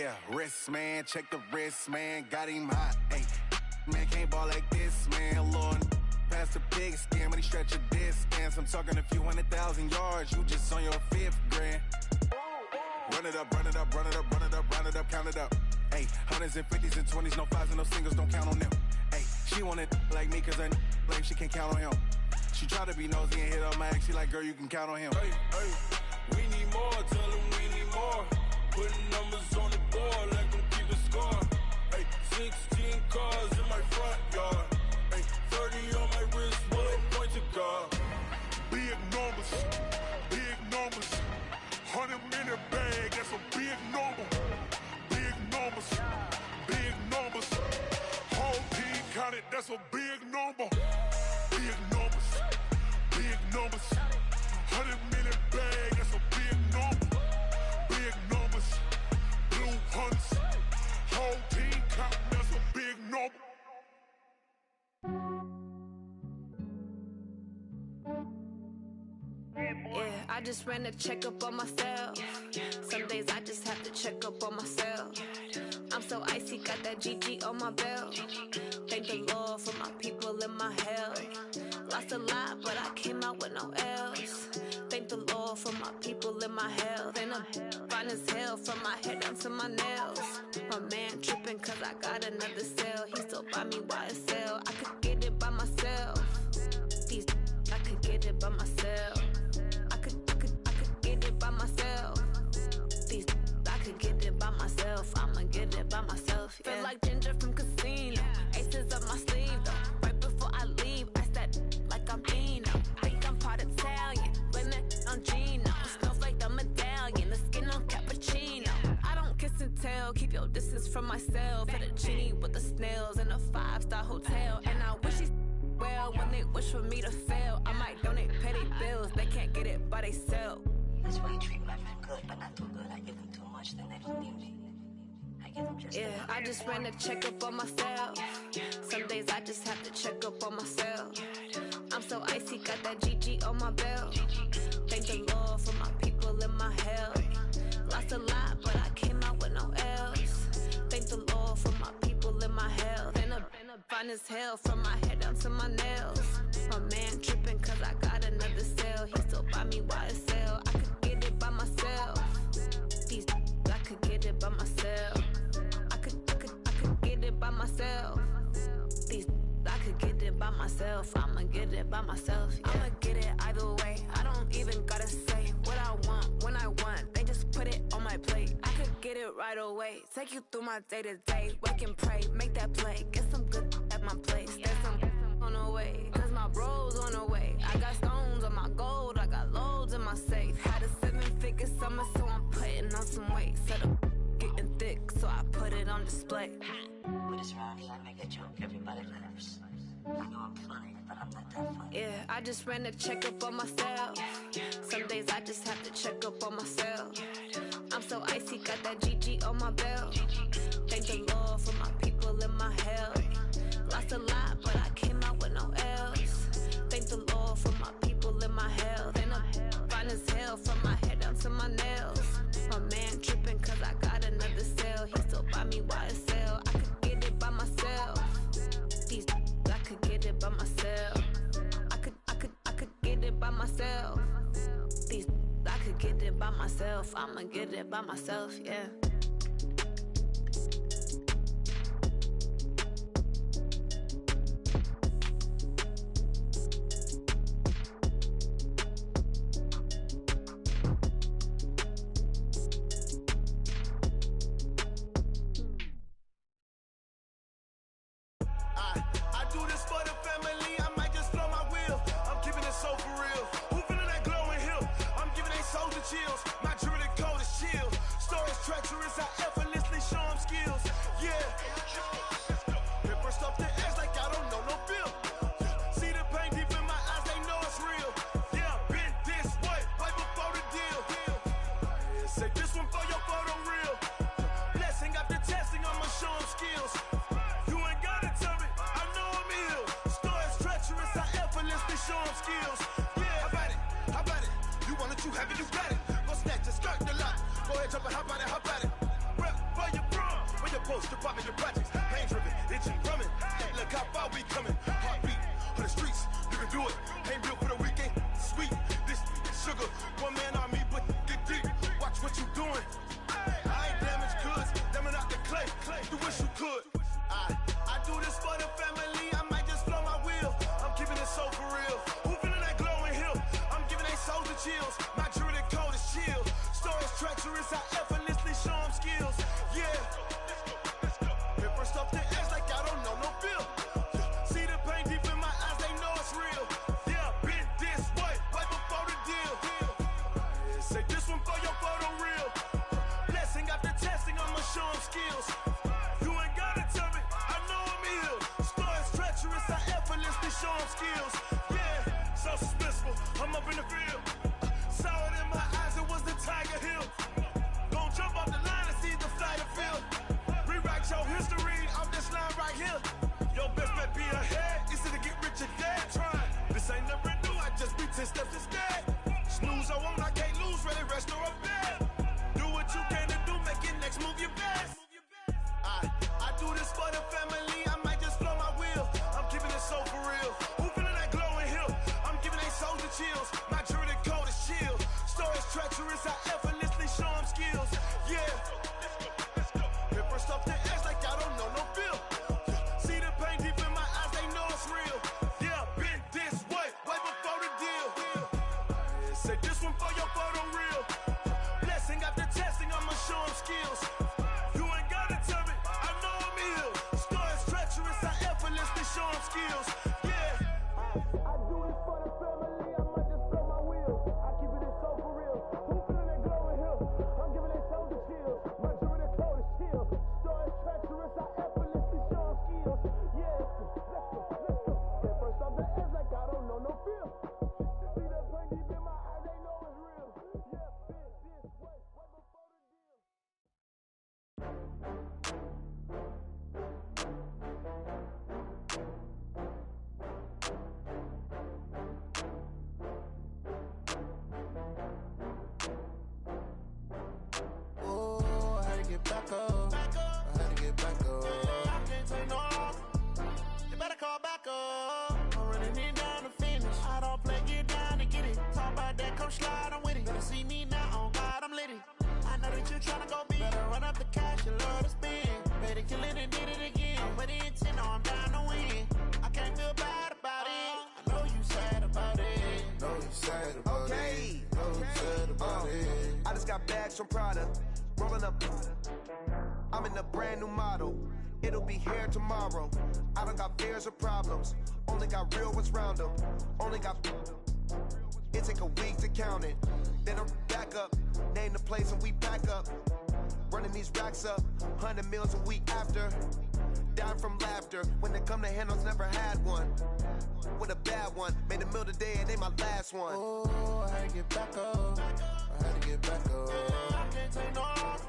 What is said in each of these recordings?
Yeah, wrist, man, check the wrist, man, got him hot. Hey, man, can't ball like this, man, Lord. Past the pig skin, but he stretch a distance. I'm talking a few 100,000 yards, you just on your 5th grand. Run it up, run it up, run it up, run it up, run it up, count it up. Hey, hundreds and 50s and 20s, no 5s and no singles, don't count on them. Hey, she want it like me, cause her like she can't count on him. She try to be nosy and hit on my ex, she like, girl, you can count on him. Hey, hey, we need more, tell them we need more. Putting numbers on the board, like them keep a score. Hey, 16 cars in my front yard. Hey, 30 on my wrist, what a point to guard. Big numbers, 100 minute bag, that's a big number. Big numbers, whole team counted, that's a big number. Big numbers, 100 minute bag, that's a big number. Big numbers, blue hunts, whole team counting, that's a big number. Yeah, I just ran a checkup on myself. Some days I just have to check up on myself. I'm so icy, got that GG on my belt. Thank the Lord for my people in my health. Lost a lot, but I came out with no L's. Thank the Lord for my people in my health. And I'm fine as hell from my head down to my nails. My man tripping cause I got another cell. He still buy me YSL. I could get it by myself. These I could get it by myself. I could get it by myself. These I could get it by myself. I'ma get it by myself. Yeah. Feel like Ginger from Casino. Aces up my sleeve though. Right before I leave, I said like I'm Dino. Think I'm part Italian. Blame it on Gino. Smells like the medallion. The skin on cappuccino. I don't kiss and tell. Keep your distance from myself. At a genie with the snails in a 5-star hotel. And I wish he's well when they wish for me to fail. I might donate petty bills. They can't get it by they sell. That's why you treat my friend good, but not too good. I give them too much, then they don't need me. I give them just yeah, I just ran a checkup on myself. Some days I just have to check up on myself. I'm so icy, got that GG on my belt. Thank the Lord for my people in my health. Lost a lot, but I came out with no L's. Thank the Lord for my people in my health. And I'm fine as hell from my head down to my nails. My man tripping cause I got another cell. He still buy me YSL. I could get it by myself. These I could get it by myself. I could get it by myself. These I could get it by myself. I'ma get it by myself. Yeah. I'ma get it either way. I don't even gotta say what I want when I want. They just put it on my plate. I could get it right away. Take you through my day to day. Wake and pray, make that play. Get some good at my place. There's some on the way, cause my bro's on the way. I got stones on my gold, I got loads in my safe. Had a 7-figure summer, so I'm putting on some weight. Set up getting thick, so I put it on display. With this round here, I make a joke, everybody laughs. I know I'm funny, but I'm not that funny. Yeah, I just ran a checkup on myself. Some days I just have to check up on myself. I'm so icy, got that GG on my belt. Thank the Lord for my people in my health. Lost a lot, but I came out with no L's. Thank the Lord for my people in my health. And I'm fine as hell from my head down to my nails. My man tripping cause I got another cell. He still buy me YSL. I could get it by myself. These I could get it by myself. I could get it by myself. These I could get it by myself. I'ma get it by myself, yeah. Chills. My jewelry cold as chill. Stories treacherous, I effortlessly show them skills. Yeah. Paper stuff the edge like I don't know no bill. See the pain deep in my eyes, they know it's real. Yeah, been this way, right before the deal. Say this one for your photo reel. Blessing after testing, I'ma show them skills. You ain't gotta tell me, I know I'm ill. Stories treacherous, I effortlessly show them skills. Yeah, how about it? How about it? You want it, you have it, you got it. Go snatch it, skirt the lot. Go ahead, jump it, hop on it, hop on it. Rep for your post, strip out in the projects. Pain driven, itching, drumming. Look how far we coming. Heartbeat on the streets, you can do it. Ain't built for the weekend. Sweet, this sugar. One man on me, but get deep. Watch what you doing. I ain't damaged goods, damn it out the clay. You wish you could. I do this for the family. I might just blow my wheel. I'm keeping it so for real. Who feeling that glowing hill? I'm giving they souls the chills. My jewelry code is chill. Stories treacherous, I effortlessly show them skills. Yeah. Hit first off the edge like I don't know no feel. See the pain deep in my eyes, they know it's real. Yeah, been this way, right before the deal. Say this one for your photo real. Blessing after testing, I'ma show them skills. You ain't gotta tell me, I know I'm ill. Stories treacherous, I effortlessly show them skills. Yeah, so suspenseful, I'm up in the field. Saw it in my eyes, it was the Tiger Hill. Gon' jump off the line and see the flight of field. Rewrite your history off this line right here. Your best bet be ahead, easy to get rich or dead. Trying, this ain't never new, I just be 10 steps instead. Snooze, I won't, I can't lose, ready, rest or a bed. Do what you can to do, make your next move your best. I do this for the family, I might just blow my wheel. I'm keeping it so for real. Who feeling that glowing hill? I'm giving they souls the chills. My jewelry code is chill. Stories treacherous, I effortlessly show them skills. Yeah. Hit first off the edge like I don't know no feel. See the pain deep in my eyes, they know it's real. Yeah, been this way, way before the deal. Say this one for your photo real. Blessing after testing, I'ma show them skills. You ain't gotta tell me, I know I'm ill. Stories treacherous, I effortlessly show them skills. Yeah. I do this for the family, I might just blow my wheel. I keep it so for real. Who feeling that glowing hill? I'm giving they souls the chills. My jewelry code is chill. Stories treacherous, I effortlessly show them skills. Yeah. Let's go. Get first off the edge like I don't know no feel. See that pain deep in my eyes, they know it's real. Yeah, been this way, way before the deal. Oh, I had to get back up. I had to get back up. I can't take no loss. You better call back up. I'm running it down to finish. I don't play, get down to get it. Talk about that, come slide, I'm with it. Better see me now, on God, I'm lit it. I know that you tryna go big. Better run up the cash, you love to spend. Better kill it and did it again. I'm with the intent, no, I'm down to win. I can't feel bad about it. I know you sad about it. Know you sad about it. Know you sad about it. I just got bags from Prada, rolling up. I'm in a brand new model. It'll be here tomorrow. I don't got fears or problems. Only got real ones round them. Only got. It take a week to count it. Then I'm back up. Name the place and we back up. Running these racks up. 100 meals a week after. Down from laughter. When they come to handles, never had one. With a bad one. Made a meal today and ain't my last one. Oh, I had to get back up. I had to get back up. I can't take no loss.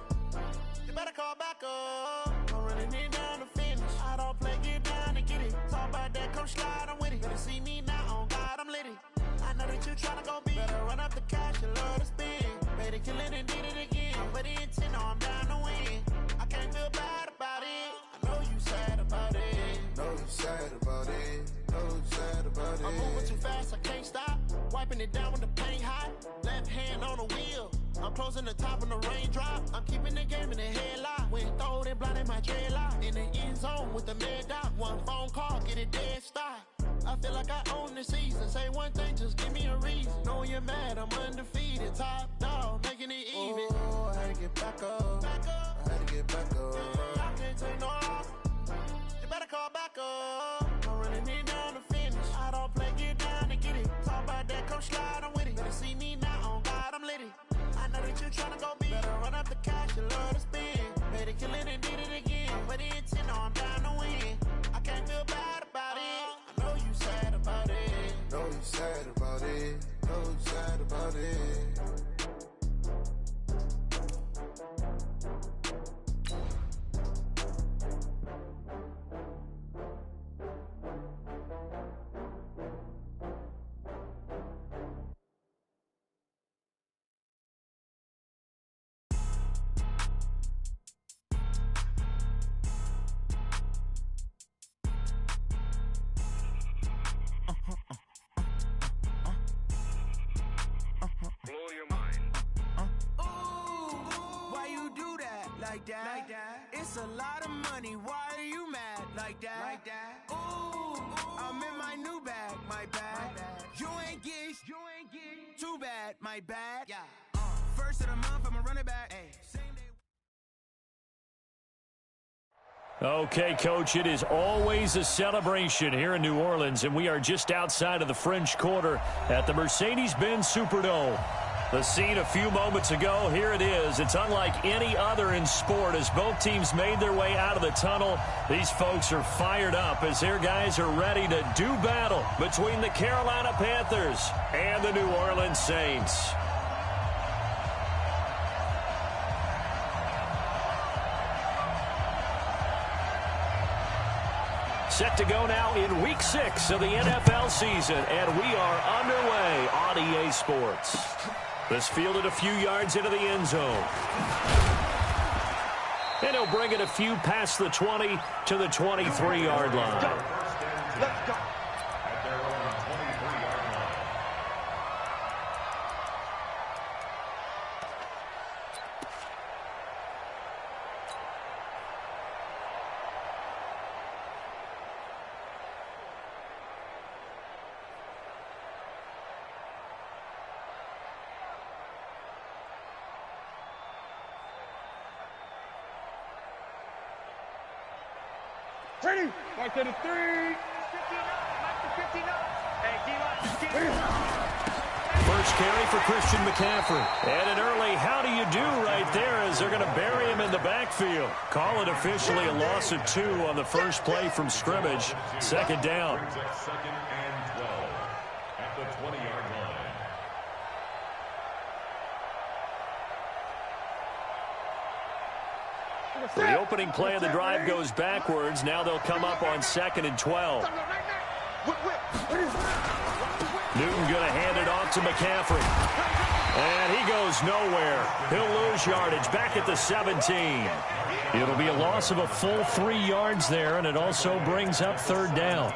You better call back up. I'm running it down to finish. I don't play, get down to get it. Talk about that, come slide, I'm with it. Better see me now, on God, I'm lit it. I know that you tryna go big. Better run up the cash, you love to spend. Better kill it and did it again. But the intent, no, I'm down to win. I can't feel bad about it. I know you sad about it. Know you sad about it. Know you sad about it. I'm moving too fast, I can't stop. Wiping it down with the paint hot. Left hand on the wheel. I'm closing the top when the raindrop. I'm keeping the game in the headlock. When throwed and blinded my dreadlock. In the end zone with the mad dot. One phone call, get it dead stop. I feel like I own the season. Say one thing, just give me a reason. Knowing you're mad, I'm undefeated. Top dog, making it even. Oh, I had to get back up. I had to get back up. I can't take no loss. You better call back up. I'm running it down to finish. I don't play, get down to get it. Talk about that, come slide, I'm with it. Better see me now, on God, I'm lit it. I know that you tryna go big. Better run up the cash, you love to spend. Better kill it and did it again. But the intent, no, I'm down to win. I can't feel bad about it. I know you sad about it. Know you sad about it. Know you sad about it. like that? It's a lot of money, why are you mad like that? Ooh, I'm in my new bag, my bad. You ain't get too bad, my bad. First of the month, I'ma run it back. Same day. Okay, Coach, it is always a celebration here in New Orleans, and we are just outside of the French Quarter at the Mercedes-Benz Superdome. The scene a few moments ago, here it is. It's unlike any other in sport as both teams made their way out of the tunnel. These folks are fired up as their guys are ready to do battle between the Carolina Panthers and the New Orleans Saints. Set to go now in Week 6 of the NFL season, and we are underway on EA Sports. This fielded a few yards into the end zone. And he'll bring it a few past the 20 to the 23-yard line. Let's go. Ready? Back to the 3. 59. Back to 59. Hey, First carry for Christian McCaffrey. And an early how do you do right there as they're going to bury him in the backfield. Call it officially a loss of 2 on the first play from scrimmage. Second down. Second and 12 at the 20-yard line. The opening play of the drive goes backwards. Now they'll come up on 2nd and 12. Newton going to hand it off to McCaffrey. And he goes nowhere. He'll lose yardage back at the 17. It'll be a loss of a full 3 yards there, and it also brings up 3rd down.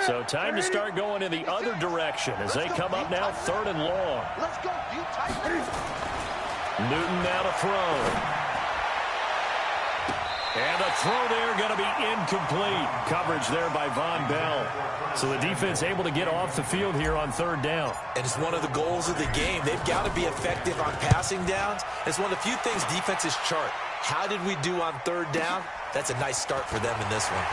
So time to start going in the other direction as they come up now 3rd and long. Let's go. Newton now to throw. And the throw there going to be incomplete. Coverage there by Von Bell. So the defense able to get off the field here on 3rd down. And it's one of the goals of the game. They've got to be effective on passing downs. It's one of the few things defenses chart. How did we do on 3rd down? That's a nice start for them in this one.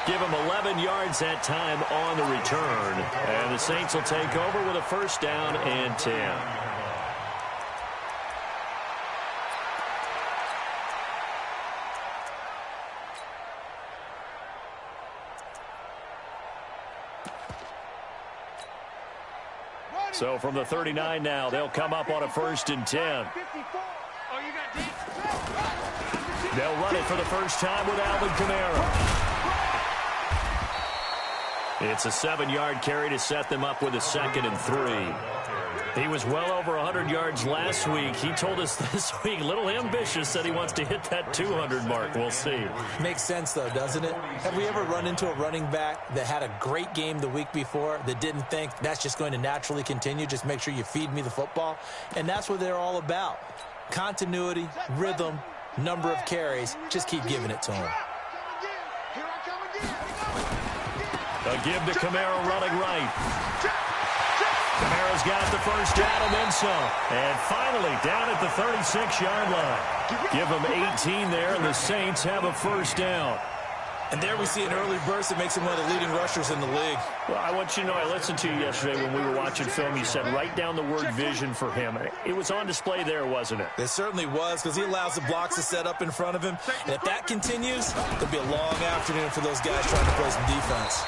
Give them 11 yards that time on the return. And the Saints will take over with a 1st down and 10. So from the 39 now, they'll come up on a 1st and 10. They'll run it for the first time with Alvin Kamara. It's a 7-yard carry to set them up with a 2nd and 3. He was well over 100 yards last week. He told us this week, a little ambitious, that he wants to hit that 200 mark. We'll see. Makes sense, though, doesn't it? Have we ever run into a running back that had a great game the week before that didn't think that's just going to naturally continue? Just make sure you feed me the football. And that's what they're all about. Continuity, rhythm, number of carries. Just keep giving it to him. A give to Kamara running right. Kamara's got the first down and then some. And finally down at the 36-yard line. Give them 18 there, and the Saints have a 1st down. And there we see an early burst that makes him one of the leading rushers in the league. Well, I want you to know, I listened to you yesterday when we were watching film. You said write down the word vision for him. It was on display there, wasn't it? It certainly was, because he allows the blocks to set up in front of him. And if that continues, it'll be a long afternoon for those guys trying to play some defense.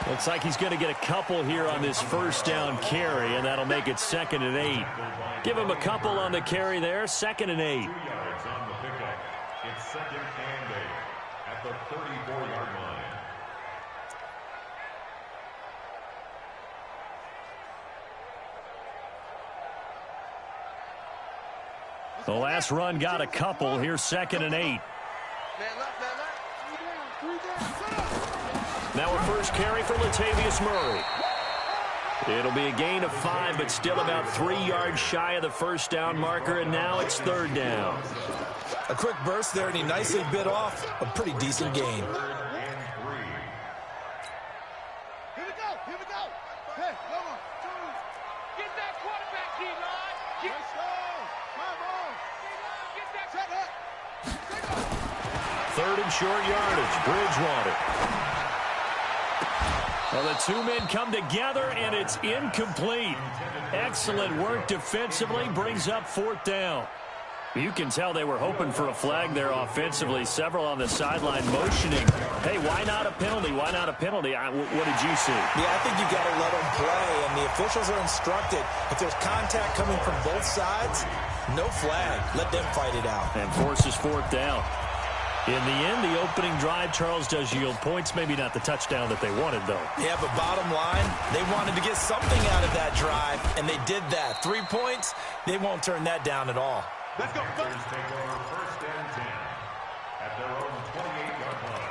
Looks like he's going to get a couple here on this 1st down carry, and that'll make it 2nd and 8. Give him a couple on the carry there, 2nd and 8. 2 yards on the pickup. It's 2nd and 8 at the 34-yard line. The last run got a couple. Here's 2nd and 8. Now a first carry for Latavius Murray. It'll be a gain of 5, but still about 3 yards shy of the first down marker, and now it's 3rd down. A quick burst there, and he nicely bit off a pretty decent gain. Here we go. Hey, come on. Get that quarterback, D-line. Let's go. Come on. Get that. Set up. 3rd and short yardage. Bridgewater. Well, the two men come together, and it's incomplete. Excellent work defensively. Brings up 4th down. You can tell they were hoping for a flag there offensively. Several on the sideline motioning. Hey, why not a penalty? Why not a penalty? What did you see? Yeah, I think you got to let them play, and the officials are instructed. If there's contact coming from both sides, no flag. Let them fight it out. And forces 4th down. In the end, the opening drive, Charles, does yield points. Maybe not the touchdown that they wanted, though. Yeah, but bottom line, they wanted to get something out of that drive, and they did that. 3 points, they won't turn that down at all. Let's go. Take over 1st and 10 at their own 28-yard line.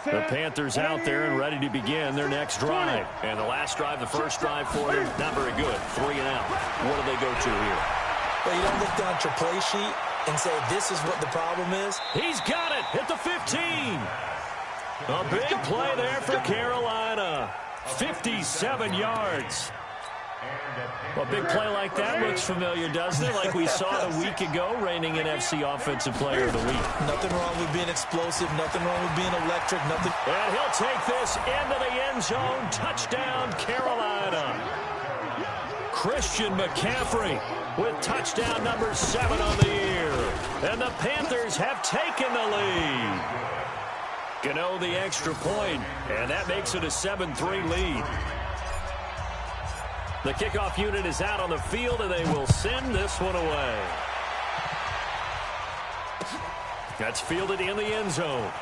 The Panthers out there and ready to begin their next drive. And the last drive, the first drive for them, not very good. 3 and out. What do they go to here? Well, you don't look down at your play sheet and say, this is what the problem is. He's got it at the 15. A big play there for Carolina. 57 yards. Well, a big play like that looks familiar, doesn't it? Like we saw it a week ago, reigning NFC Offensive Player of the Week. Nothing wrong with being explosive. Nothing wrong with being electric. Nothing. And he'll take this into the end zone. Touchdown, Carolina. Christian McCaffrey with touchdown number 7 on the year. And the Panthers have taken the lead. Gano the extra point, and that makes it a 7-3 lead. The kickoff unit is out on the field, and they will send this one away. That's fielded in the end zone.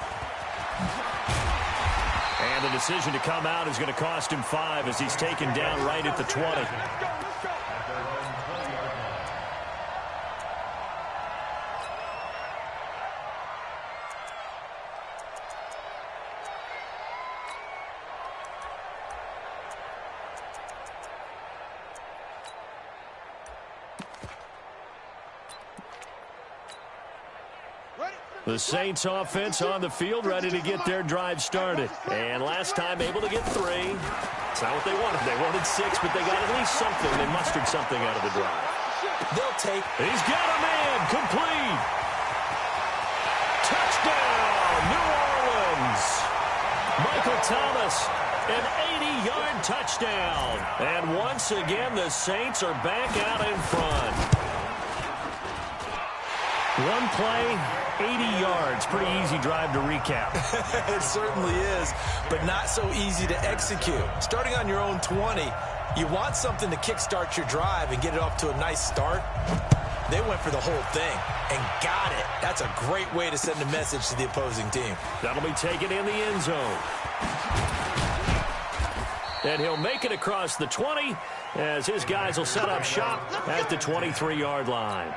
And the decision to come out is going to cost him 5 as he's taken down right at the 20. The Saints offense on the field, ready to get their drive started. And last time able to get 3. It's not what they wanted. They wanted 6, but they got at least something. They mustered something out of the drive. They'll take. He's got a man. Complete. Touchdown, New Orleans. Michael Thomas, an 80-yard touchdown. And once again, the Saints are back out in front. One play, 80 yards. Pretty easy drive to recap. It certainly is, but not so easy to execute. Starting on your own 20, you want something to kickstart your drive and get it off to a nice start. They went for the whole thing and got it. That's a great way to send a message to the opposing team. That'll be taken in the end zone. And he'll make it across the 20 as his guys will set up shop at the 23-yard line.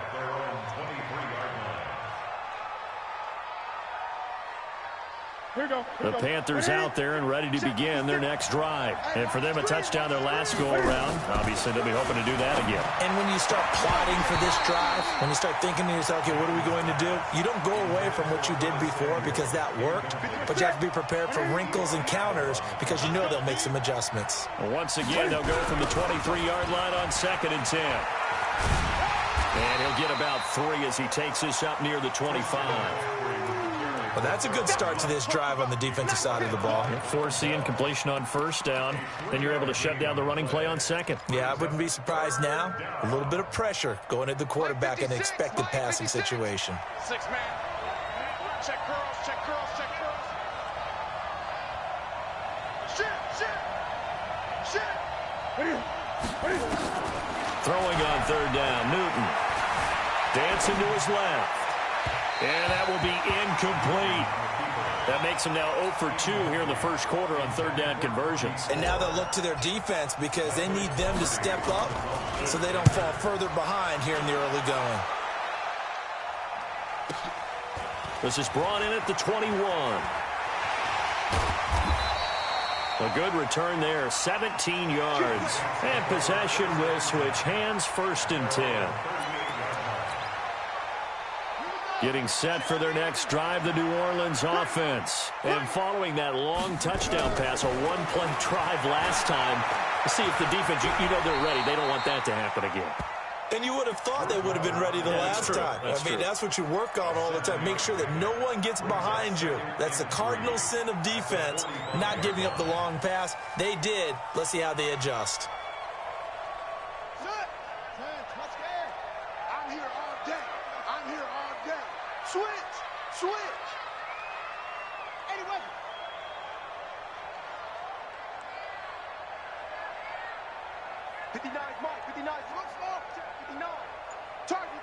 The Panthers out there and ready to begin their next drive. And for them, a touchdown their last go-around. Obviously, they'll be hoping to do that again. And when you start plotting for this drive, when you start thinking to yourself, okay, what are we going to do? You don't go away from what you did before because that worked, but you have to be prepared for wrinkles and counters because you know they'll make some adjustments. And once again, they'll go from the 23-yard line on 2nd and 10. And he'll get about 3 as he takes this up near the 25. Well, that's a good start to this drive on the defensive side of the ball. Force the incompletion on 1st down. Then you're able to shut down the running play on 2nd. Yeah, I wouldn't be surprised now. A little bit of pressure going at the quarterback in an expected passing situation. 6-man. Check girls, check girls, check girls. Shit. Throwing on third down, Newton. Dancing to his left. And that will be incomplete. That makes him now 0 for 2 here in the first quarter on third down conversions. And now they'll look to their defense because they need them to step up so they don't fall further behind here in the early going. This is brought in at the 21. A good return there, 17 yards. And possession will switch hands, 1st and 10. Getting set for their next drive, the New Orleans offense. And following that long touchdown pass, a one-play drive last time, see if the defense, you know they're ready. They don't want that to happen again. And you would have thought they would have been ready the last time. That's what you work on all the time. Make sure that no one gets behind you. That's the cardinal sin of defense, not giving up the long pass. They did. Let's see how they adjust. Switch. Anyway. 59 is Mike. 59 is look slow. 59. Target.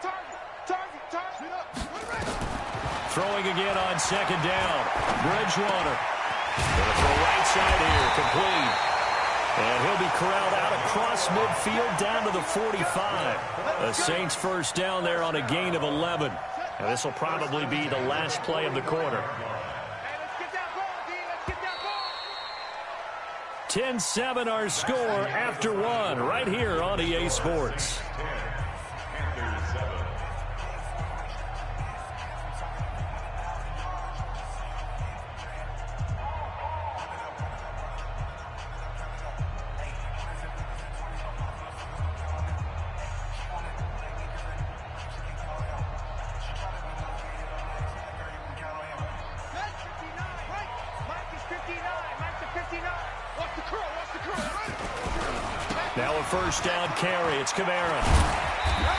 Throwing again on second down. Bridgewater. Going to throw right side here. Complete. And he'll be corralled out across midfield down to the 45. The Saints first down there on a gain of 11. And this will probably be the last play of the quarter. 10-7 our score after one right here on EA Sports. Now a first down carry. It's Kamara.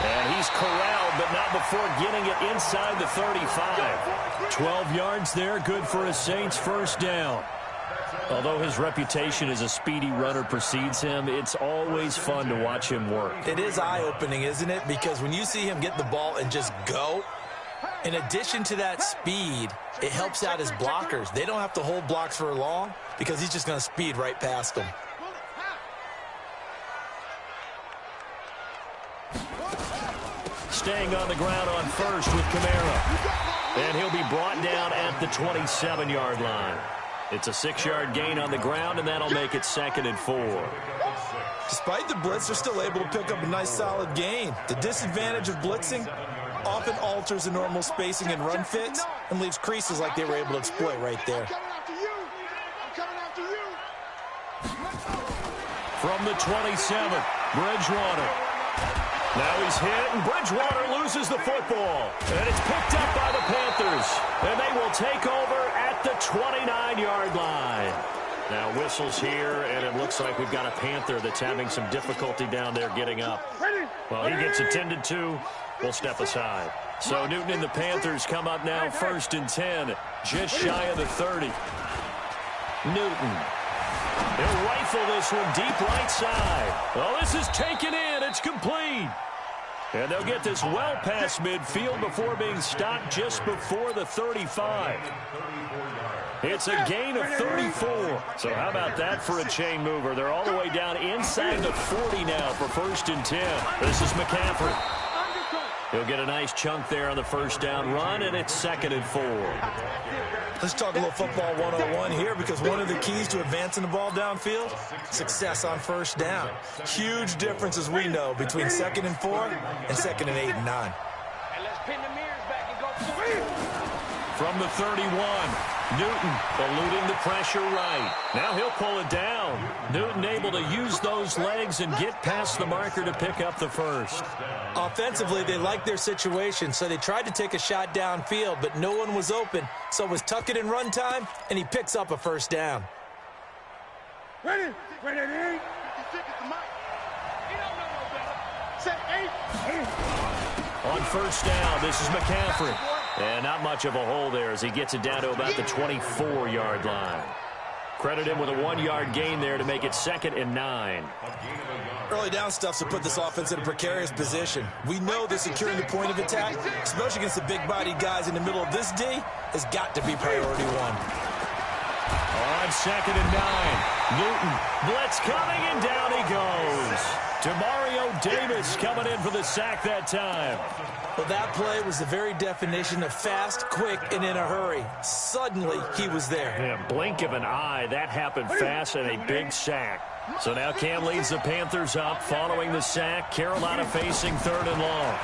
And he's corralled, but not before getting it inside the 35. 12 yards there, good for a Saints first down. Although his reputation as a speedy runner precedes him, it's always fun to watch him work. It is eye-opening, isn't it? Because when you see him get the ball and just go, in addition to that speed, it helps out his blockers. They don't have to hold blocks for long because he's just going to speed right past them. Staying on the ground on first with Kamara. And he'll be brought down at the 27-yard line. It's a 6-yard gain on the ground, and that'll make it 2nd and 4. Despite the blitz, they're still able to pick up a nice solid gain. The disadvantage of blitzing often alters the normal spacing and run fits and leaves creases like they were able to exploit right there. From the 27, Bridgewater. Now he's hit, and Bridgewater loses the football. And it's picked up by the Panthers. And they will take over at the 29-yard line. Now whistles here, and it looks like we've got a Panther that's having some difficulty down there getting up. Well, he gets attended to. We'll step aside. So Newton and the Panthers come up now 1st and 10, just shy of the 30. Newton. They'll rifle this one deep right side. Well, this is taken in. It's complete. And they'll get this well past midfield before being stopped just before the 35. It's a gain of 34. So how about that for a chain mover? They're all the way down inside the 40 now for 1st and 10. This is McCaffrey. He'll get a nice chunk there on the first down run, and it's 2nd and 4. Let's talk a little football 101 here, because one of the keys to advancing the ball downfield, success on first down. Huge difference, as we know, between 2nd and 4 and 2nd and 8 and 9. And let's pin the mirrors back and go for it. From the 31, Newton eluding the pressure right. Now he'll pull it down. Newton able to use those legs and get past the marker to pick up the first. Offensively, they liked their situation, so they tried to take a shot downfield, but no one was open. So it was tuck it in run time, and he picks up a first down. Ready, 8. He don't know no better. Say 8. On first down, this is McCaffrey. And not much of a hole there as he gets it down to about the 24-yard line. Credit him with a 1-yard gain there to make it 2nd and 9. Early down stuff to put this offense in a precarious position. We know that securing the point of attack, especially against the big-bodied guys in the middle of this D, has got to be priority one. On 2nd and 9, Newton, blitz coming, and down he goes. Demario Davis coming in for the sack that time. Well, that play was the very definition of fast, quick, and in a hurry. Suddenly, he was there. Yeah, blink of an eye, that happened fast, and a big sack. So now Cam leads the Panthers up following the sack. Carolina facing 3rd and long.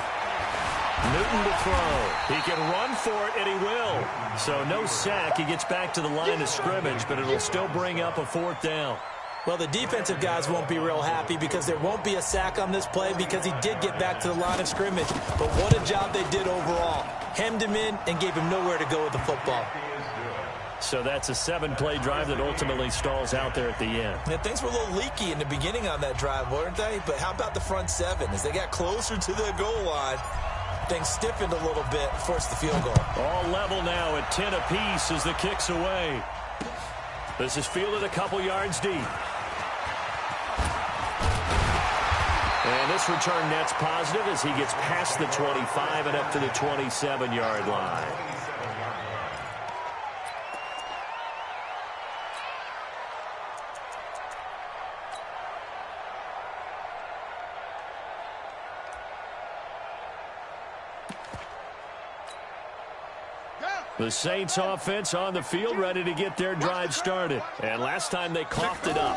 Newton to throw. He can run for it, and he will. So no sack. He gets back to the line of scrimmage, but it'll still bring up a 4th down. Well, the defensive guys won't be real happy because there won't be a sack on this play because he did get back to the line of scrimmage. But what a job they did overall. Hemmed him in and gave him nowhere to go with the football. So that's a 7-play drive that ultimately stalls out there at the end. Yeah, things were a little leaky in the beginning on that drive, weren't they? But how about the front 7? As they got closer to the goal line, things stiffened a little bit, forced the field goal. All level now at 10 apiece as the kick's away. This is fielded a couple yards deep. And this return net's positive as he gets past the 25 and up to the 27-yard line. The Saints offense on the field, ready to get their drive started. And last time they coughed it up,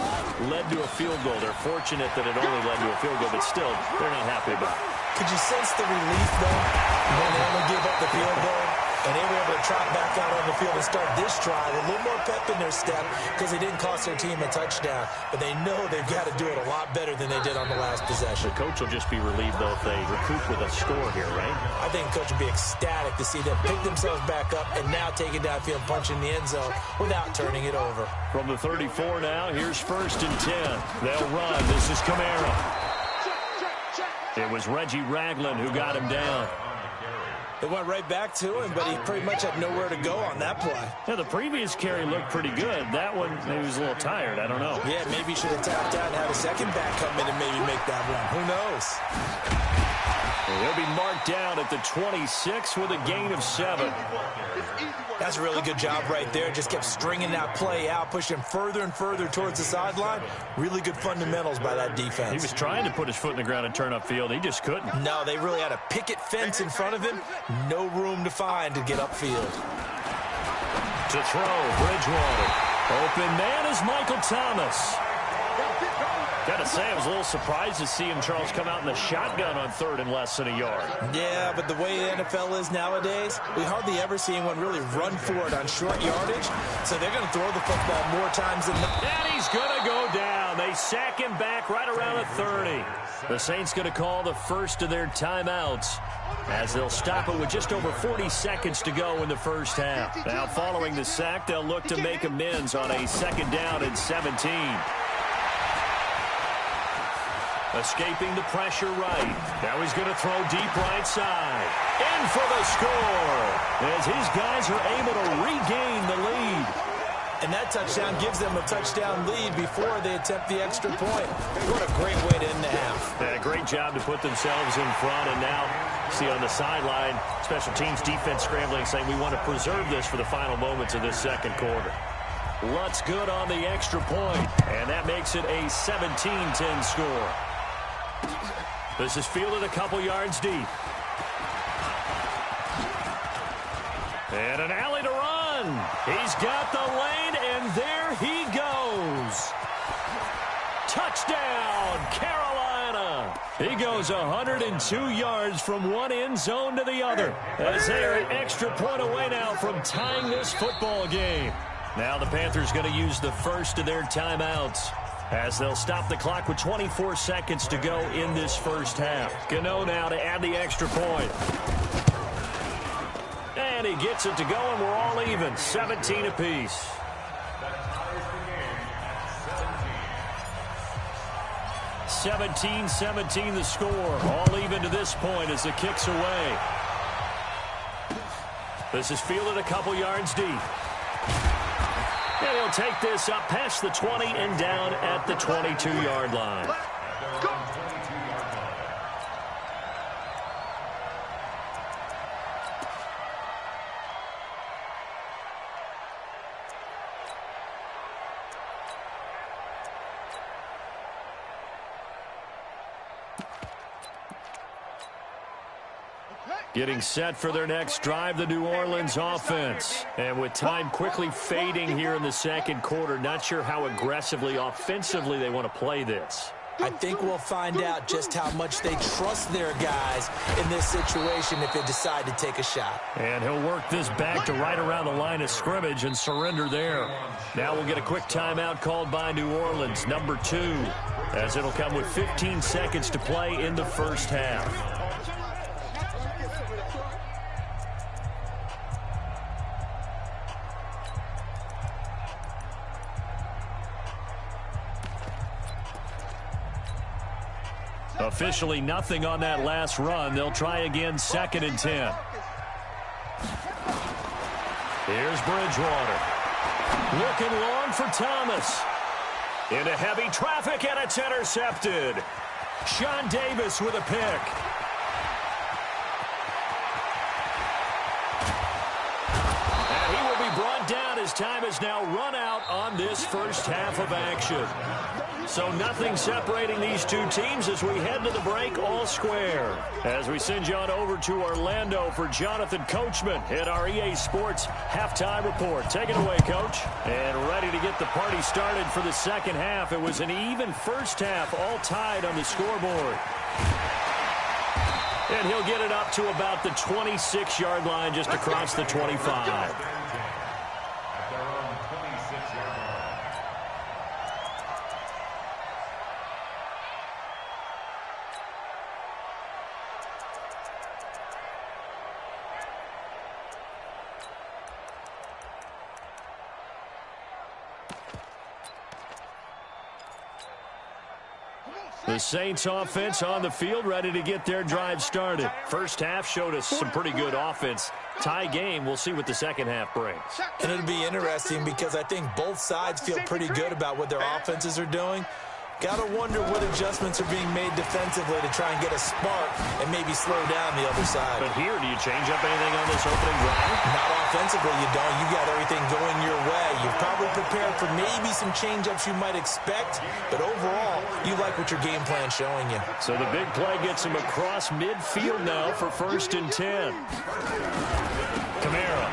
led to a field goal. They're fortunate that it only led to a field goal, but still, they're not happy about it. Could you sense the relief, though, when they only gave up the field goal? And they were able to trot back out on the field and start this drive a little more pep in their step because they didn't cost their team a touchdown. But they know they've got to do it a lot better than they did on the last possession. The coach will just be relieved, though, if they recoup with a score here, right? I think the coach will be ecstatic to see them pick themselves back up and now take it downfield, punch in the end zone without turning it over. From the 34 now, here's 1st and 10. They'll run. This is Kamara. It was Reggie Ragland who got him down. They went right back to him, but he pretty much had nowhere to go on that play. Yeah, the previous carry looked pretty good. That one, maybe he was a little tired. I don't know. Yeah, maybe he should have tapped out and had a second back come in and maybe make that run. Who knows? He'll be marked down at the 26 with a gain of 7. That's a really good job right there. Just kept stringing that play out, pushing further and further towards the sideline. Really good fundamentals by that defense. He was trying to put his foot in the ground and turn upfield. He just couldn't. No, they really had a picket fence in front of him. No room to find to get upfield. To throw, Bridgewater. Open man is Michael Thomas. Gotta say, I was a little surprised to see him, Charles, come out in the shotgun on 3rd and less than a yard. Yeah, but the way the NFL is nowadays, we hardly ever see anyone really run for it on short yardage. So they're going to throw the football more times than not. And he's going to go down. They sack him back right around the 30. The Saints going to call the first of their timeouts as they'll stop it with just over 40 seconds to go in the first half. Now, following the sack, they'll look to make amends on a 2nd down and 17. Escaping the pressure right. Now he's going to throw deep right side. In for the score as his guys are able to regain the lead. And that touchdown gives them a touchdown lead before they attempt the extra point. What a great way to end the half. Yeah, great job to put themselves in front. And now, see on the sideline, special teams defense scrambling, saying we want to preserve this for the final moments of this second quarter. Lutz good on the extra point, and that makes it a 17-10 score. This is fielded a couple yards deep. And an alley to run. He's got the lane, and there he goes. Touchdown, Carolina. He goes 102 yards from one end zone to the other, as they're an extra point away now from tying this football game. Now the Panthers going to use the first of their timeouts, as they'll stop the clock with 24 seconds to go in this first half. Gano now to add the extra point. And he gets it to go, and we're all even, 17 apiece. (17-17) the score. All even to this point as the kick's away. This is fielded a couple yards deep. And they'll take this up past the 20 and down at the 22-yard line. Getting set for their next drive, the New Orleans offense. And with time quickly fading here in the second quarter, not sure how aggressively, offensively they want to play this. I think we'll find out just how much they trust their guys in this situation if they decide to take a shot. And he'll work this back to right around the line of scrimmage and surrender there. Now we'll get a quick timeout called by New Orleans, number 2, as it'll come with 15 seconds to play in the first half. Officially nothing on that last run. They'll try again, 2nd and 10. Here's Bridgewater. Looking long for Thomas. Into heavy traffic, and it's intercepted. Sean Davis with a pick. And he will be brought down as time has now run out on this first half of action. So nothing separating these two teams as we head to the break all square. As we send you on over to Orlando for Jonathan Coachman in our EA Sports Halftime Report. Take it away, Coach. And ready to get the party started for the second half. It was an even first half, all tied on the scoreboard. And he'll get it up to about the 26-yard line, just across the 25. The Saints offense on the field, ready to get their drive started. First half showed us some pretty good offense. Tie game, we'll see what the second half brings. And it'll be interesting because I think both sides feel pretty good about what their offenses are doing. Got to wonder what adjustments are being made defensively to try and get a spark and maybe slow down the other side. But here, do you change up anything on this opening drive? Not offensively, you don't. You got everything going your way. You've probably prepared for maybe some change-ups you might expect, but overall, you like what your game plan's showing you. So the big play gets him across midfield now for 1st and 10. Kamara.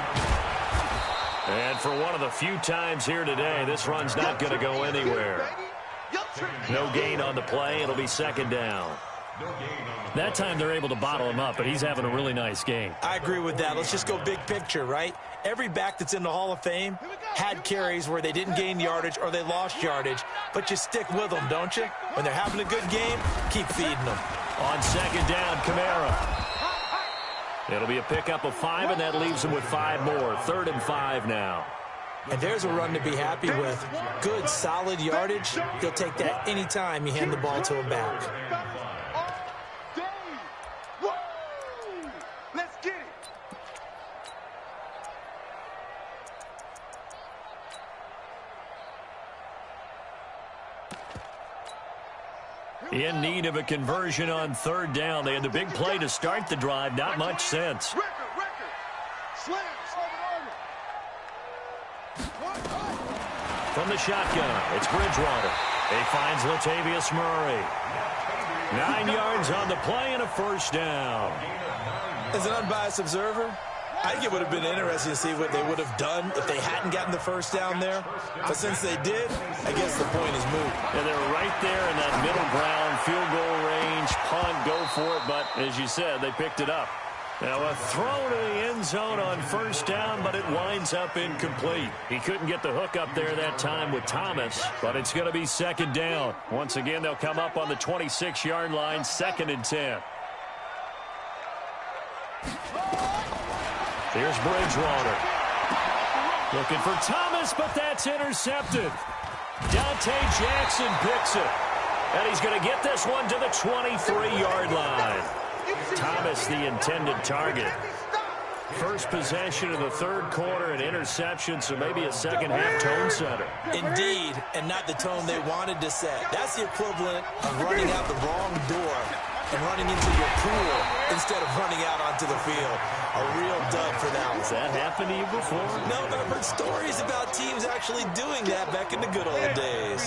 And for one of the few times here today, this run's not going to go anywhere. No gain on the play. It'll be 2nd down. That time they're able to bottle him up, but he's having a really nice game. I agree with that. Let's just go big picture, right? Every back that's in the Hall of Fame had carries where they didn't gain yardage or they lost yardage, but you stick with them, don't you? When they're having a good game, keep feeding them. On 2nd down, Kamara. It'll be a pickup of 5, and that leaves them with 5 more. 3rd and 5 now. And there's a run to be happy with. Good, solid yardage. You'll take that anytime you hand the ball to a back. Let's get it. In need of a conversion on 3rd down. They had the big play to start the drive. Not much sense. From the shotgun, it's Bridgewater. He finds Latavius Murray. 9 yards on the play and a 1st down. As an unbiased observer, I think it would have been interesting to see what they would have done if they hadn't gotten the 1st down there. But since they did, I guess the point is moot. And they're right there in that middle ground, field goal range, punt, go for it. But as you said, they picked it up. Now a throw to the end zone on 1st down, but it winds up incomplete. He couldn't get the hook up there that time with Thomas, but it's going to be 2nd down. Once again, they'll come up on the 26-yard line, 2nd and 10. Here's Bridgewater. Looking for Thomas, but that's intercepted. Dante Jackson picks it. And he's going to get this one to the 23-yard line. Thomas, the intended target. First possession of the third quarter, an interception, so maybe a second-half tone setter. Indeed, and not the tone they wanted to set. That's the equivalent of running out the wrong door and running into your pool instead of running out onto the field. A real dud for that one. Has that happened to you before? No, but I've heard stories about teams actually doing that back in the good old days.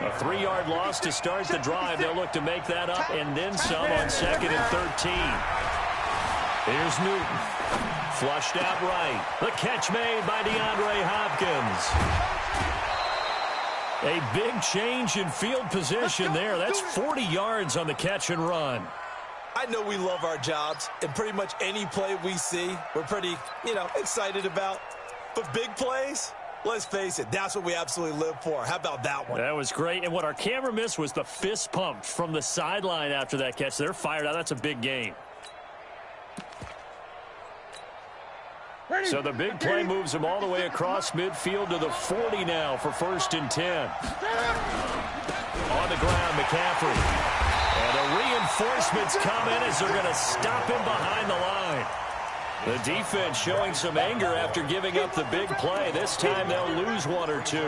A 3-yard loss to start the drive. They'll look to make that up and then some on 2nd and 13. Here's Newton. Flushed out right. The catch made by DeAndre Hopkins. A big change in field position there. That's 40 yards on the catch and run. I know we love our jobs, and pretty much any play we see, we're pretty, excited about. But big plays, let's face it, that's what we absolutely live for. How about that one? That was great. And what our camera missed was the fist pump from the sideline after that catch. They're fired out. That's a big game. So the big play moves them all the way across midfield to the 40 now for 1st and 10. On the ground, McCaffrey. And the reinforcements come in as they're going to stop him behind the line. The defense showing some anger after giving up the big play. This time they'll lose 1 or 2.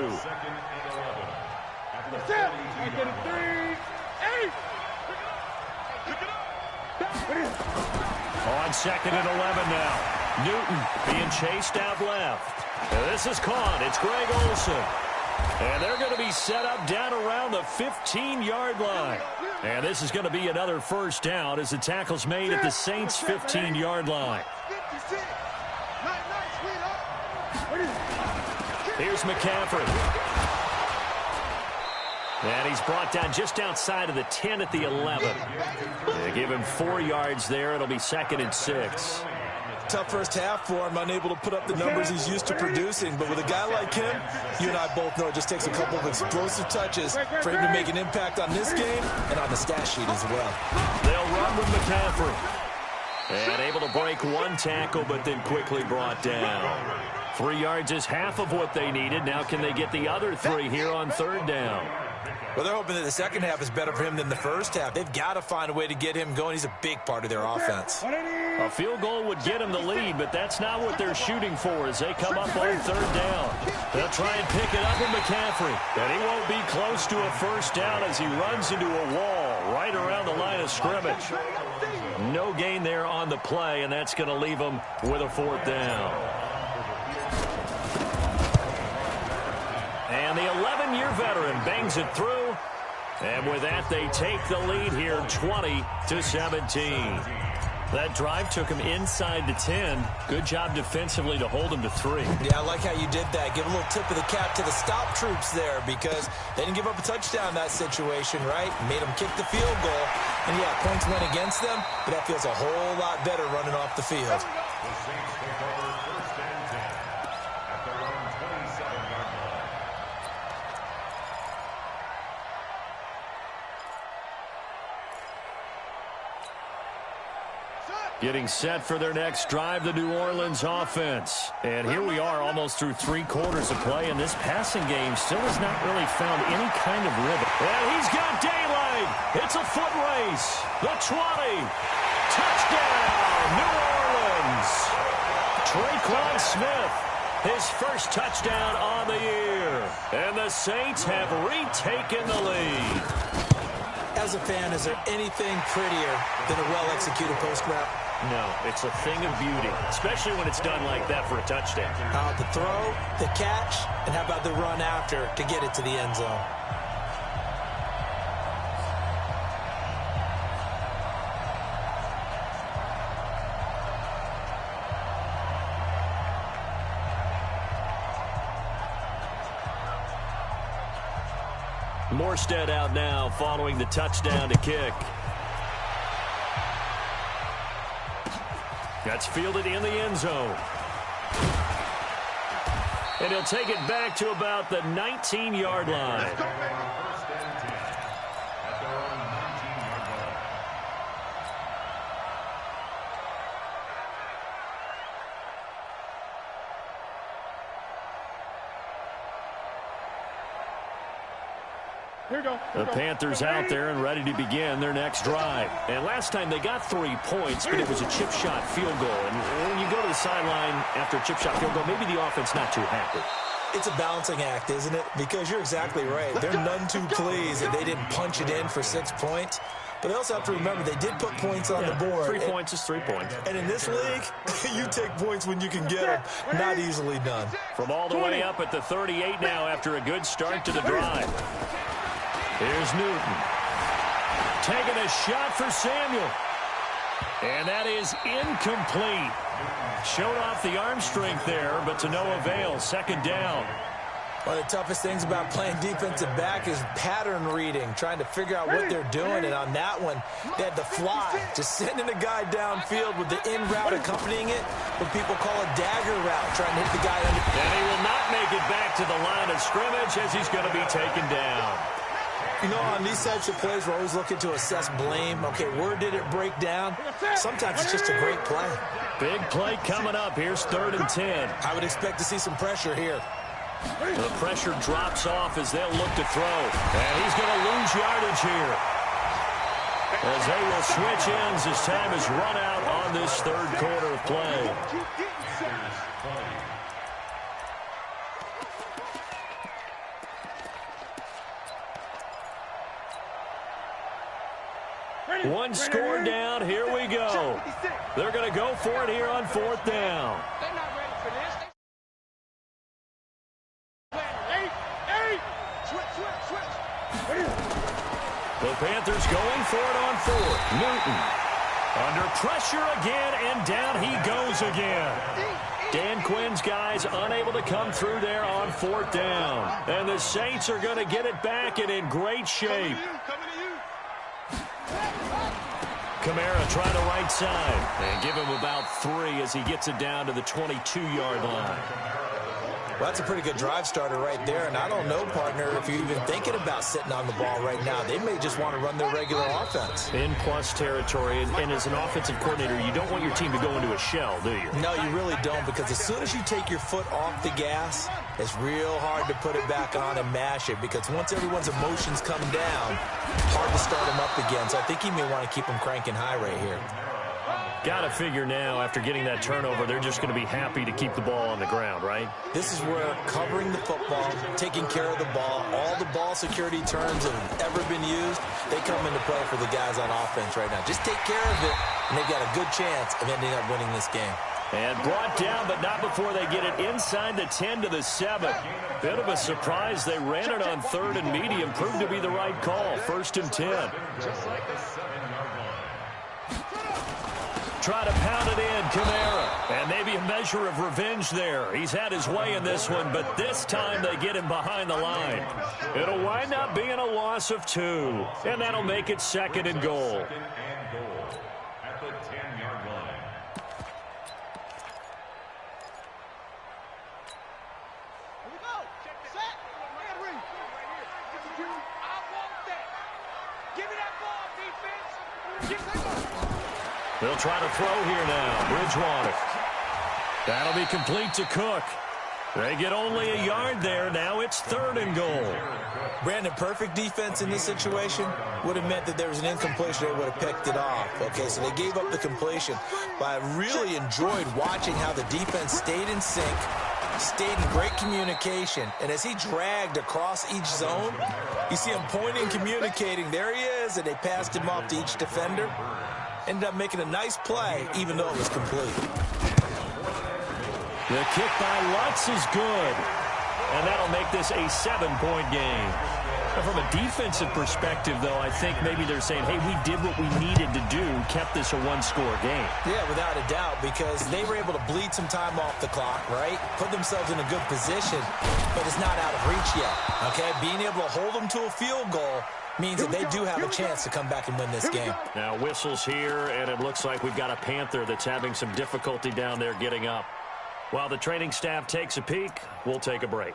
On 2nd and 11 now. Newton being chased out left. And this is caught. It's Greg Olsen. And they're going to be set up down around the 15-yard line. And this is going to be another first down as the tackle's made at the Saints' 15-yard line. Here's McCaffrey. And he's brought down just outside of the 10 at the 11. They give him 4 yards there. It'll be 2nd and 6. Tough first half for him, unable to put up the numbers he's used to producing. But with a guy like him, you and I both know it just takes a couple of explosive touches for him to make an impact on this game and on the stat sheet as well. They'll run with McCaffrey. And able to break 1 tackle, but then quickly brought down. 3 yards is half of what they needed. Now can they get the other 3 here on 3rd down? Well, they're hoping that the second half is better for him than the first half. They've got to find a way to get him going. He's a big part of their offense. A field goal would get him the lead, but that's not what they're shooting for as they come up on 3rd down. They'll try and pick it up with McCaffrey. And he won't be close to a first down as he runs into a wall right around the line of scrimmage. No gain there on the play, and that's going to leave him with a 4th down. And the 11-year veteran bangs it through. And with that, they take the lead here 20-17. That drive took him inside the 10. Good job defensively to hold him to 3. Yeah, I like how you did that. Give a little tip of the cap to the stop troops there because they didn't give up a touchdown in that situation, right? Made them kick the field goal. And, yeah, points went against them, but that feels a whole lot better running off the field. Getting set for their next drive, the New Orleans offense. And here we are almost through 3 quarters of play, and this passing game still has not really found any kind of rhythm. And he's got daylight. It's a foot race. The 20. Touchdown, New Orleans. Traquan Smith, his first touchdown on the year. And the Saints have retaken the lead. As a fan, is there anything prettier than a well-executed post route? No, it's a thing of beauty, especially when it's done like that for a touchdown. How about the throw, the catch, and how about the run after to get it to the end zone? Morstead out now following the touchdown to kick. That's fielded in the end zone. And he'll take it back to about the 19-yard line. The Panthers out there and ready to begin their next drive. And last time they got 3 points, but it was a chip shot field goal. And when you go to the sideline after a chip shot field goal, maybe the offense not too happy. It's a balancing act, isn't it? Because you're exactly right. They're none too pleased that they didn't punch it in for 6 points. But they also have to remember they did put points on the board. 3 points is 3 points. And in this league, you take points when you can get them. Not easily done. From all the way up at the 38 now after a good start to the drive. Here's Newton. Taking a shot for Samuel. And that is incomplete. Showed off the arm strength there, but to no avail. Second down. One of the toughest things about playing defensive back is pattern reading, trying to figure out what they're doing. And on that one, they had the fly, just sending a guy downfield with the in route accompanying it, what people call a dagger route, trying to hit the guy under. And he will not make it back to the line of scrimmage as he's going to be taken down. You know, on these types of plays, we're always looking to assess blame. Okay, where did it break down? Sometimes it's just a great play. Big play coming up. Here's 3rd and 10. I would expect to see some pressure here. The pressure drops off as they'll look to throw. And he's going to lose yardage here. As they will switch ends as time is run out on this 3rd quarter of play. One score down. Here we go. They're going to go for it here on 4th down. They're not ready for this. The Panthers going for it on 4th. Newton under pressure again, and down he goes again. Dan Quinn's guys unable to come through there on 4th down. And the Saints are going to get it back and in great shape. Kamara trying to right side and give him about 3 as he gets it down to the 22-yard line. Well, that's a pretty good drive starter right there. And I don't know, partner, if you're even thinking about sitting on the ball right now. They may just want to run their regular offense. In plus territory. And as an offensive coordinator, you don't want your team to go into a shell, do you? No, you really don't, because as soon as you take your foot off the gas, it's real hard to put it back on and mash it, because once everyone's emotions come down, hard to start them up again. So I think he may want to keep them cranking high right here. Got to figure now, after getting that turnover, they're just going to be happy to keep the ball on the ground, right? This is where covering the football, taking care of the ball, all the ball security terms that have ever been used, they come into play for the guys on offense right now. Just take care of it, and they've got a good chance of ending up winning this game. And brought down, but not before they get it inside the 10 to the 7. Bit of a surprise. They ran it on 3rd and medium. Proved to be the right call. 1st and 10. Just like the 7-yard line. Try to pound it in, Kamara. And maybe a measure of revenge there. He's had his way in this one, but this time they get him behind the line. It'll wind up being a loss of 2. And that'll make it 2nd and goal. Second and goal at the 10-yard line. They'll try to throw here now. Bridgewater. That'll be complete to Cook. They get only a yard there. Now it's 3rd and goal. Brandon, perfect defense in this situation would have meant that there was an incompletion. They would have picked it off. Okay, so they gave up the completion. But I really enjoyed watching how the defense stayed in sync, stayed in great communication. And as he dragged across each zone, you see him pointing, communicating. There he is, and they passed him off to each defender. Ended up making a nice play, even though it was complete. The kick by Lutz is good. And that'll make this a 7-point game. Now, from a defensive perspective, though, I think maybe they're saying, hey, we did what we needed to do, kept this a 1-score game. Yeah, without a doubt, because they were able to bleed some time off the clock, right? Put themselves in a good position, but it's not out of reach yet, okay? Being able to hold them to a field goal means that they do have a chance to come back and win this game. Now whistles here, and it looks like we've got a Panther that's having some difficulty down there getting up. While the training staff takes a peek, we'll take a break.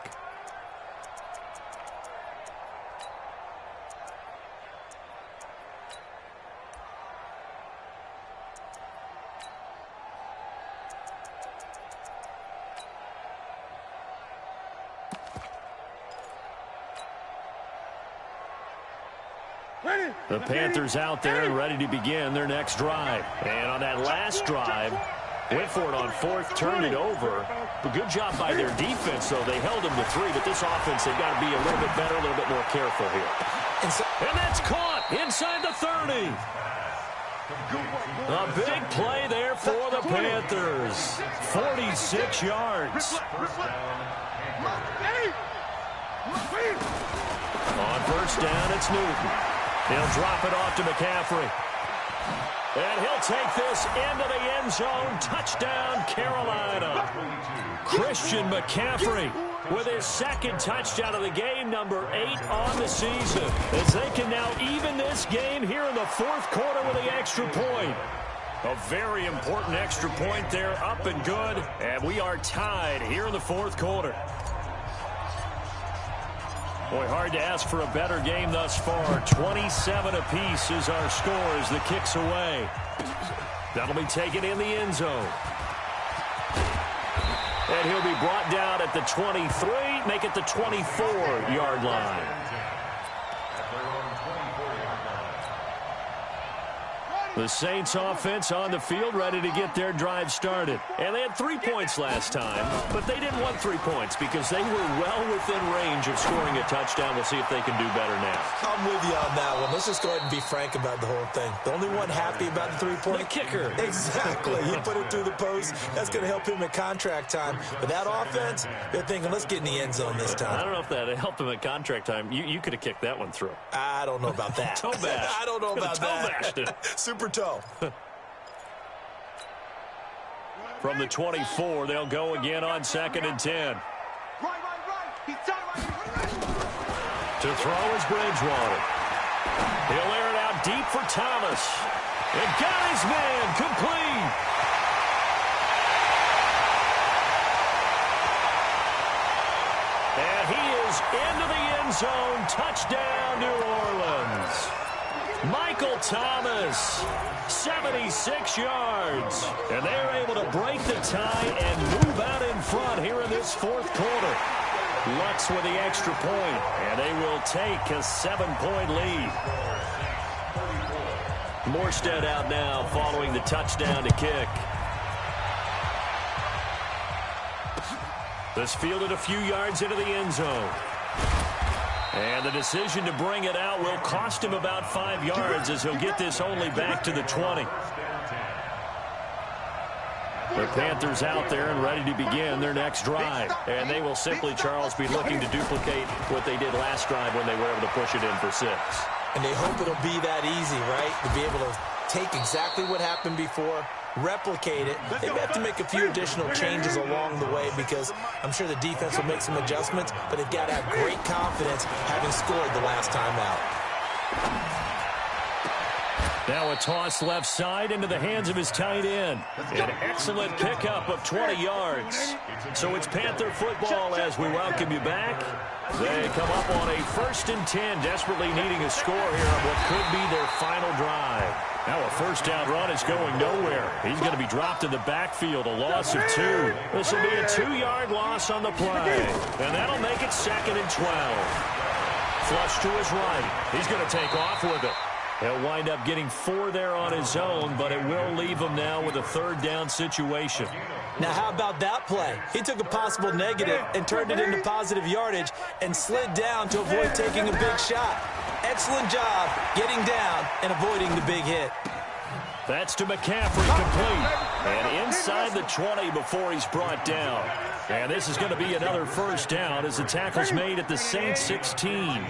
The Panthers out there and ready to begin their next drive. And on that last drive, went for it on fourth, turned it over. But good job by their defense, though. They held them to 3, but this offense, they've got to be a little bit better, a little bit more careful here. And that's caught inside the 30. A big play there for the Panthers. 46 yards. On first down, it's Newton. He'll drop it off to McCaffrey. And he'll take this into the end zone. Touchdown, Carolina. Christian McCaffrey with his second touchdown of the game, number 8 on the season, as they can now even this game here in the fourth quarter with the extra point. A very important extra point there, up and good. And we are tied here in the fourth quarter. Boy, hard to ask for a better game thus far. 27 apiece is our score as the kick's away. That'll be taken in the end zone. And he'll be brought down at the 23, make it the 24-yard line. The Saints offense on the field ready to get their drive started. And they had 3 points last time, but they didn't want 3 points because they were well within range of scoring a touchdown. We'll see if they can do better now. I'm with you on that one. Let's just go ahead and be frank about the whole thing. The only one happy about the 3-point? The kicker. Exactly. He put it through the post. That's going to help him at contract time. But that offense, they're thinking, let's get in the end zone this time. I don't know if that helped him at contract time. You could have kicked that one through. I don't know about that. Toe bash. I don't know about that. Toe bashed it. Super toe. From the 24, they'll go again on 2nd and 10. To throw is Bridgewater. He'll air it out deep for Thomas. And got his man complete. And he is into the end zone. Touchdown, New Orleans. Michael Thomas, 76 yards. And they're able to break the tie and move out in front here in this fourth quarter. Lutz with the extra point, and they will take a 7-point lead. Morstead out now following the touchdown to kick. This fielded a few yards into the end zone. And the decision to bring it out will cost him about 5 yards as he'll get this only back to the 20. The Panthers out there and ready to begin their next drive. And they will simply, Charles, be looking to duplicate what they did last drive when they were able to push it in for 6. And they hope it'll be that easy, right? To be able to take exactly what happened before, replicate it. They may have to make a few additional changes along the way because I'm sure the defense will make some adjustments, but they've got to have great confidence having scored the last time out. Now a toss left side into the hands of his tight end. An excellent pickup of 20 yards. So it's Panther football as we welcome you back. They come up on a 1st and 10, desperately needing a score here on what could be their final drive. Now a first down run is going nowhere. He's going to be dropped in the backfield, a loss of 2. This will be a 2-yard loss on the play. And that'll make it 2nd and 12. Flush to his right. He's going to take off with it. He'll wind up getting 4 there on his own, but it will leave him now with a 3rd down situation. Now, how about that play? He took a possible negative and turned it into positive yardage and slid down to avoid taking a big shot. Excellent job getting down and avoiding the big hit. That's to McCaffrey, complete. And inside the 20 before he's brought down. And this is going to be another first down as the tackle's made at the Saints 16.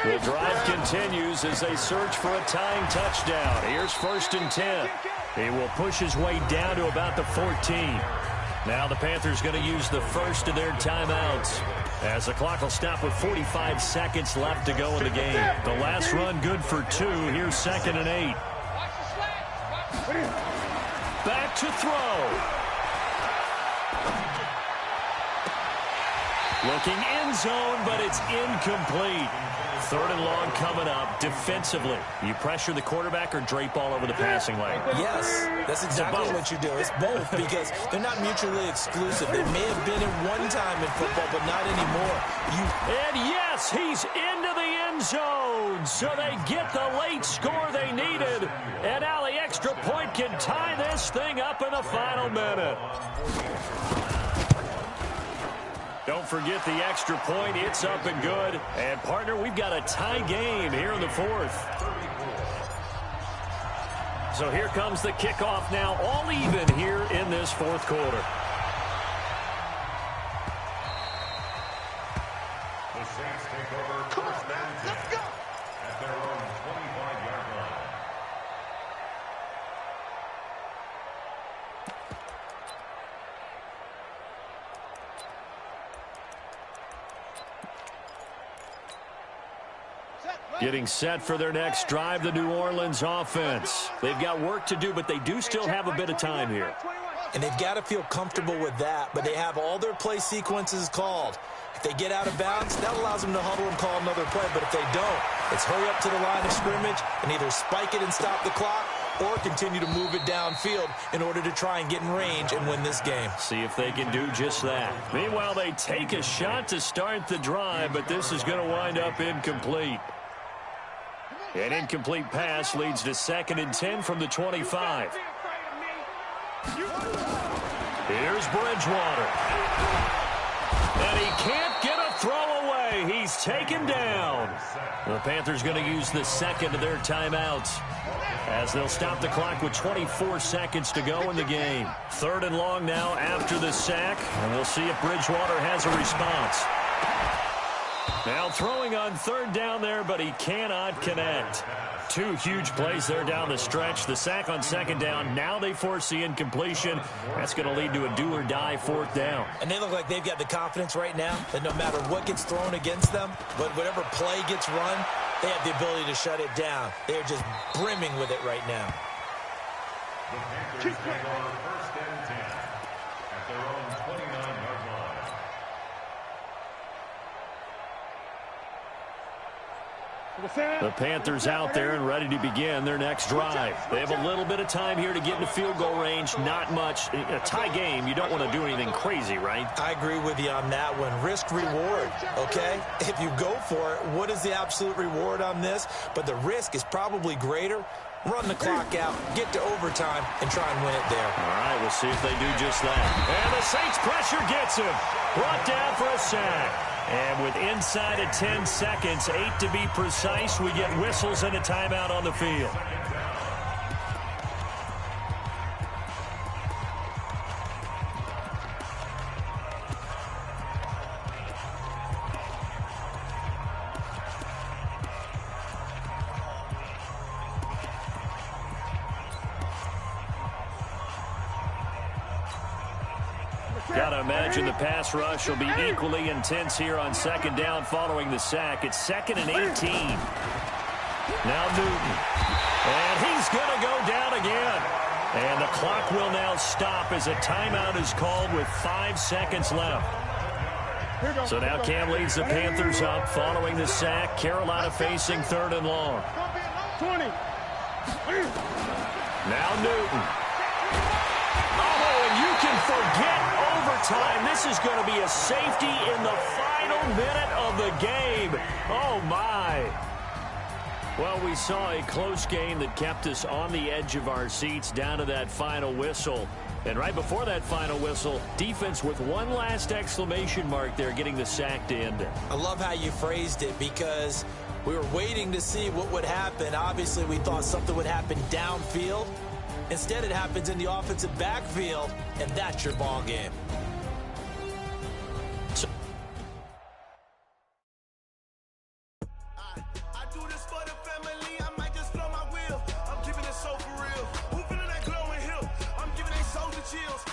The drive continues as they search for a tying touchdown. Here's 1st and 10. He will push his way down to about the 14. Now the Panthers going to use the first of their timeouts as the clock will stop with 45 seconds left to go in the game. The last run good for 2. Here's 2nd and 8. Back to throw. Looking end zone, but it's incomplete. 3rd and long coming up defensively. You pressure the quarterback or drape all over the passing lane? Yes, that's exactly what you do. It's both because they're not mutually exclusive. They may have been at one time in football, but not anymore. And yes, he's into the end zone. So they get the late score they needed. And now the extra point can tie this thing up in the final minute. Don't forget the extra point. It's up and good. And, partner, we've got a tie game here in the fourth. So here comes the kickoff now, all even here in this fourth quarter. The Saints take over first down 10 at their own 25-yard line. Getting set for their next drive, the New Orleans offense. They've got work to do, but they do still have a bit of time here. And they've got to feel comfortable with that, but they have all their play sequences called. If they get out of bounds, that allows them to huddle and call another play. But if they don't, it's hurry up to the line of scrimmage and either spike it and stop the clock or continue to move it downfield in order to try and get in range and win this game. See if they can do just that. Meanwhile, they take a shot to start the drive, but this is going to wind up incomplete. An incomplete pass leads to 2nd and 10 from the 25. Here's Bridgewater. And he can't get a throw away. He's taken down. The Panthers going to use the second of their timeouts as they'll stop the clock with 24 seconds to go in the game. 3rd and long now after the sack, and we'll see if Bridgewater has a response. Now throwing on 3rd down there, but he cannot connect. 2 huge plays there down the stretch. The sack on 2nd down. Now they force the incompletion. That's going to lead to a do-or-die 4th down. And they look like they've got the confidence right now that no matter what gets thrown against them, but whatever play gets run, they have the ability to shut it down. They're just brimming with it right now. The Panthers take over first and 10 at their own 29-yard line. The Panthers out there and ready to begin their next drive. They have a little bit of time here to get into field goal range. Not much. A tie game, you don't want to do anything crazy, right? I agree with you on that one. Risk reward, okay? If you go for it, what is the absolute reward on this? But the risk is probably greater. Run the clock out, get to overtime, and try and win it there. All right, we'll see if they do just that. And the Saints pressure gets him. Brought down for a sack. And with inside of 10 seconds, 8 to be precise, we get whistles and a timeout on the field. Got to imagine the pass rush will be equally intense here on 2nd down following the sack. It's 2nd and 18. Now Newton. And he's going to go down again. And the clock will now stop as a timeout is called with 5 seconds left. So now Cam leads the Panthers up following the sack. Carolina facing 3rd and long. 20. Now Newton. Oh, and you can forget overtime. This is going to be a safety in the final minute of the game. Oh, my. Well, we saw a close game that kept us on the edge of our seats down to that final whistle. And right before that final whistle, defense with one last exclamation mark there, getting the sack to end it. I love how you phrased it because we were waiting to see what would happen. Obviously, we thought something would happen downfield. Instead, it happens in the offensive backfield, and that's your ball game. I do this for the family. I might just blow my wheel. I'm keeping it so for real. Who feeling that glowing hill? I'm giving they soldier chills.